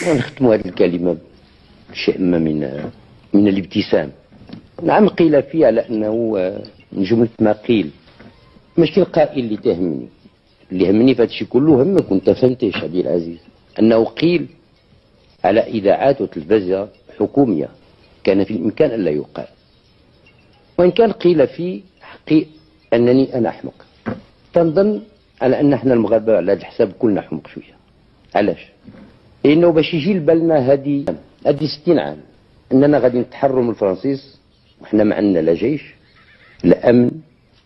نختم هذه الكلمة بشيء ما من الابتسام. نعم، قيل فيه على أنه من جملة ما قيل، ماشي القائل اللي تهمني، اللي همني في هادشي كله همك وانت فهمتيش عبد العزيز، أنه قيل على إذاعات وتلفزيون حكومية كان في الإمكان أن لا يقال، وإن كان قيل في حقي أنني أنا أحمق. تنظن على أن احنا المغاربة على هذا الحساب كلنا حمق شوية. علاش؟ لأنه باش يجي لبالنا هذه 60 عام أننا غادي نتحرروا من الفرنسيس وإحنا ما عندنا لا جيش لا أمن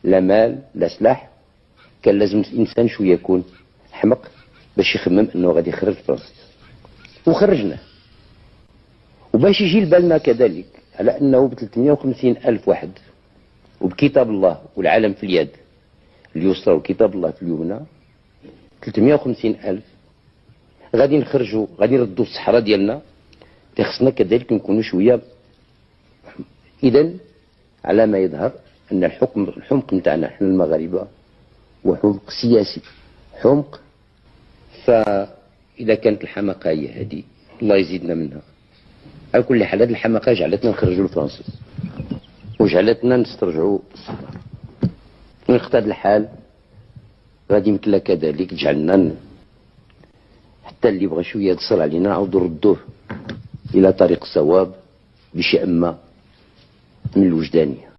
لا مال لا سلاح، كان لازم الإنسان شوية يكون حمق باش يخمم أنه غادي يخرج الفرنسيس، وخرجناه. وباش يجي لبالنا كذلك على أنه ب 350 ألف واحد وبكتاب الله والعالم في اليد اليسرى وكتاب الله في اليمنى، 350 ألف غادي نخرجوا، غادي نردوا الصحراء ديالنا، خصنا كذلك نكونوا شويه. اذا على ما يظهر ان الحمق نتاعنا احنا المغاربه هو حمق سياسي، حمق. فاذا كانت الحماقه هي هذه الله يزيدنا منها. على كل حال هذه الحماقه جعلتنا نخرجوا الفرنسيس وجعلتنا نسترجعوا الصحراء. ونختار الحال غادي يمكن كذلك جعلنا حتى اللي بغى شويه يتصل علينا نعاودوا نردوه الى طريق الصواب بشيء ما من الوجدانيه.